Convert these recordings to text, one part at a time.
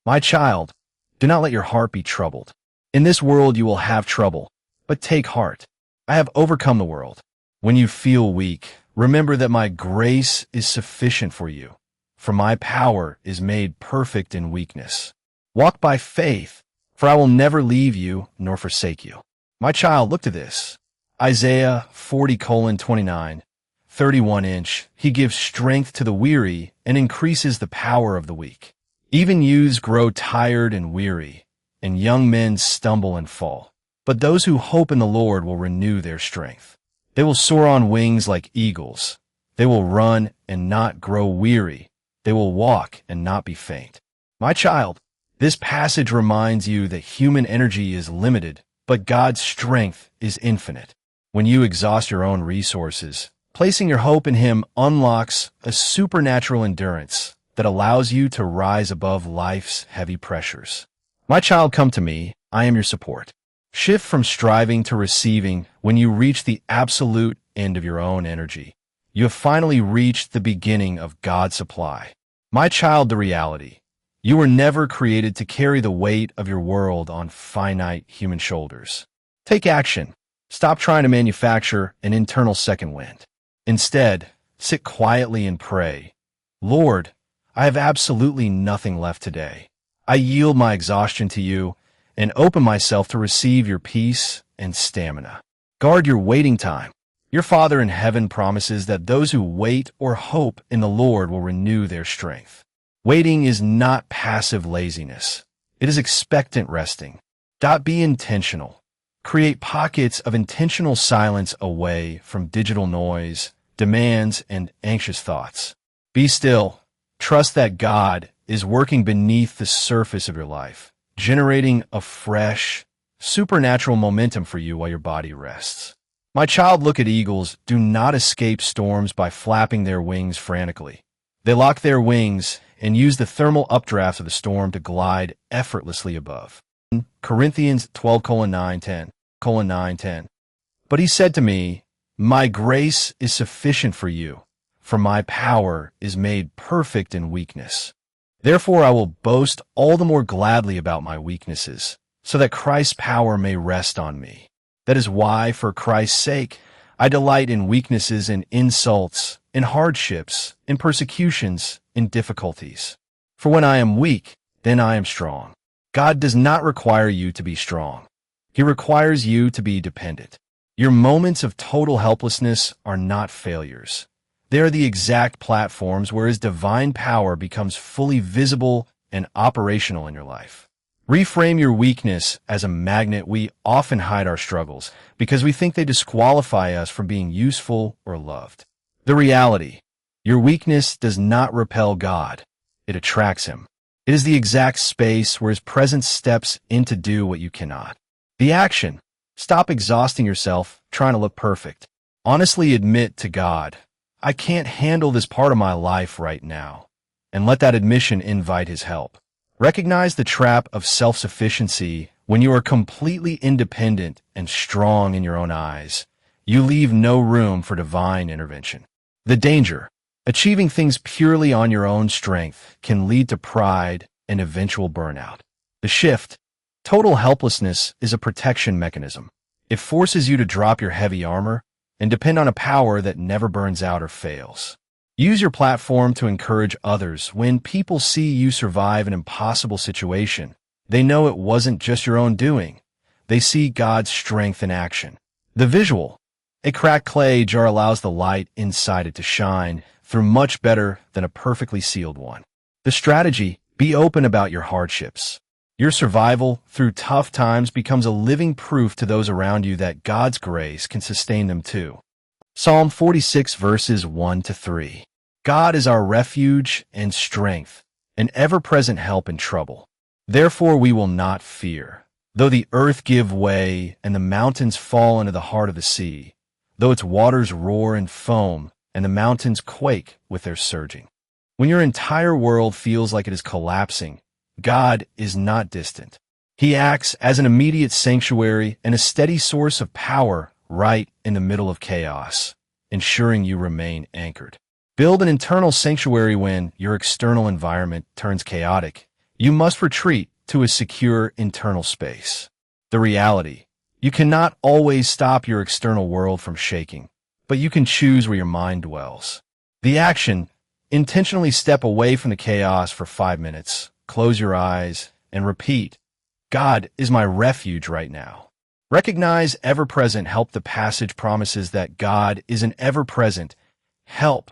My child, do not let your heart be troubled. In this world you will have trouble, but take heart. I have overcome the world. When you feel weak, remember that my grace is sufficient for you, for my power is made perfect in weakness. Walk by faith, for I will never leave you nor forsake you. My child, look to this. Isaiah 40:29, 31-inch. He gives strength to the weary and increases the power of the weak. Even youths grow tired and weary, and young men stumble and fall. But those who hope in the Lord will renew their strength. They will soar on wings like eagles. They will run and not grow weary. They will walk and not be faint. My child, this passage reminds you that human energy is limited, but God's strength is infinite. When you exhaust your own resources, placing your hope in Him unlocks a supernatural endurance that allows you to rise above life's heavy pressures. My child, come to me. I am your support. Shift from striving to receiving when you reach the absolute end of your own energy. You have finally reached the beginning of God's supply. My child, the reality. You were never created to carry the weight of your world on finite human shoulders. Take action. Stop trying to manufacture an internal second wind. Instead, sit quietly and pray. Lord, I have absolutely nothing left today. I yield my exhaustion to you and open myself to receive your peace and stamina. Guard your waiting time. Your Father in heaven promises that those who wait or hope in the Lord will renew their strength. Waiting is not passive laziness. It is expectant resting. Be intentional. Create pockets of intentional silence away from digital noise, demands, and anxious thoughts. Be still. Trust that God is working beneath the surface of your life, generating a fresh, supernatural momentum for you while your body rests. My child, look at eagles. Do not escape storms by flapping their wings frantically. They lock their wings and use the thermal updrafts of the storm to glide effortlessly above. Corinthians 12:9-10. But he said to me, my grace is sufficient for you, for my power is made perfect in weakness. Therefore I will boast all the more gladly about my weaknesses, so that Christ's power may rest on me. That is why, for Christ's sake, I delight in weaknesses and insults, in hardships, in persecutions, in difficulties. For when I am weak, then I am strong. God does not require you to be strong. He requires you to be dependent. Your moments of total helplessness are not failures. They are the exact platforms where His divine power becomes fully visible and operational in your life. Reframe your weakness as a magnet. We often hide our struggles because we think they disqualify us from being useful or loved. The reality, your weakness does not repel God. It attracts Him. It is the exact space where His presence steps in to do what you cannot. The action, stop exhausting yourself trying to look perfect. Honestly admit to God, I can't handle this part of my life right now, and let that admission invite His help. Recognize the trap of self-sufficiency. When you are completely independent and strong in your own eyes, you leave no room for divine intervention. The danger, achieving things purely on your own strength, can lead to pride and eventual burnout. The shift, total helplessness, is a protection mechanism. It forces you to drop your heavy armor and depend on a power that never burns out or fails. Use your platform to encourage others. When people see you survive an impossible situation, they know it wasn't just your own doing. They see God's strength in action. The visual, a cracked clay jar allows the light inside it to shine through much better than a perfectly sealed one. The strategy, be open about your hardships. Your survival through tough times becomes a living proof to those around you that God's grace can sustain them too. Psalm 46 verses 1-3. God is our refuge and strength, an ever-present help in trouble. Therefore we will not fear. Though the earth give way and the mountains fall into the heart of the sea, though its waters roar and foam and the mountains quake with their surging. When your entire world feels like it is collapsing, God is not distant. He acts as an immediate sanctuary and a steady source of power right in the middle of chaos, ensuring you remain anchored. Build an internal sanctuary when your external environment turns chaotic. You must retreat to a secure internal space. The reality: you cannot always stop your external world from shaking, but you can choose where your mind dwells. The action: intentionally step away from the chaos for 5 minutes, close your eyes, and repeat, God is my refuge right now. Recognize ever-present help. The passage promises that God is an ever-present help,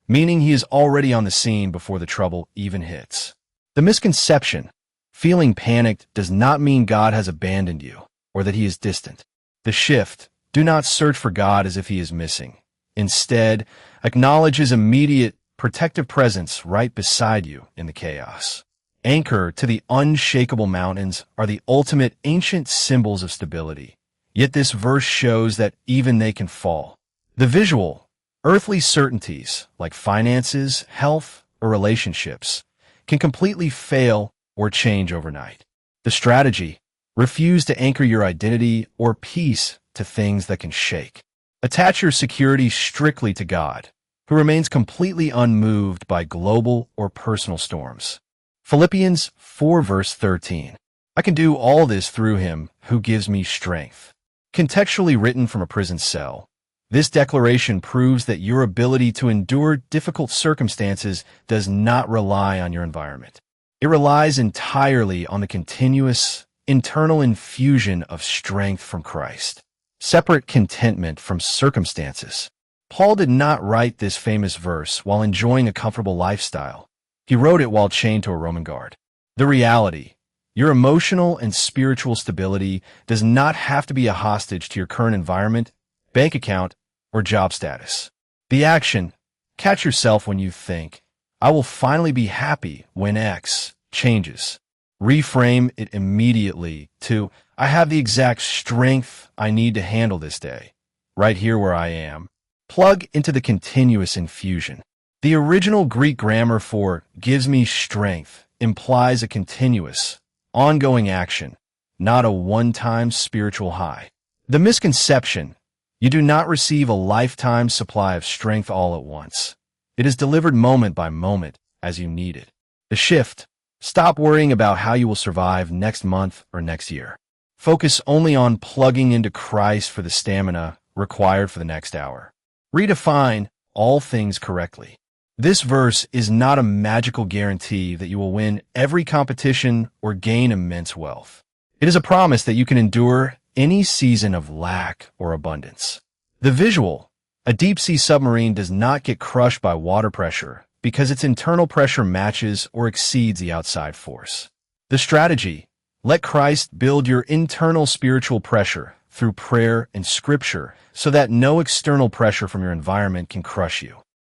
meaning he is already on the scene before the trouble even hits. The misconception: feeling panicked does not mean God has abandoned you or that he is distant. The shift: do not search for God as if he is missing. Instead, acknowledge his immediate protective presence right beside you in the chaos. Anchor to the unshakable mountains are the ultimate ancient symbols of stability. Yet this verse shows that even they can fall. The visual: earthly certainties like finances, health, or relationships can completely fail or change overnight. The strategy: refuse to anchor your identity or peace to things that can shake. Attach your security strictly to God, who remains completely unmoved by global or personal storms. Philippians 4 verse 13. I can do all this through him who gives me strength. Contextually written from a prison cell, this declaration proves that your ability to endure difficult circumstances does not rely on your environment. It relies entirely on the continuous, internal infusion of strength from Christ. Separate contentment from circumstances. Paul did not write this famous verse while enjoying a comfortable lifestyle. He wrote it while chained to a Roman guard. The reality: your emotional and spiritual stability does not have to be a hostage to your current environment, bank account, or job status. The action: catch yourself when you think, I will finally be happy when X changes. Reframe it immediately to, I have the exact strength I need to handle this day, right here where I am. Plug into the continuous infusion. The original Greek grammar for gives me strength implies a continuous, ongoing action, not a one-time spiritual high. The misconception: you do not receive a lifetime supply of strength all at once. It is delivered moment by moment as you need it. The shift: stop worrying about how you will survive next month or next year. Focus only on plugging into Christ for the stamina required for the next hour. Redefine all things correctly. This verse is not a magical guarantee that you will win every competition or gain immense wealth. It is a promise that you can endure any season of lack or abundance. The visual: a deep-sea submarine does not get crushed by water pressure because its internal pressure matches or exceeds the outside force. The strategy: let Christ build your internal spiritual pressure through prayer and scripture so that no external pressure from your environment can crush you.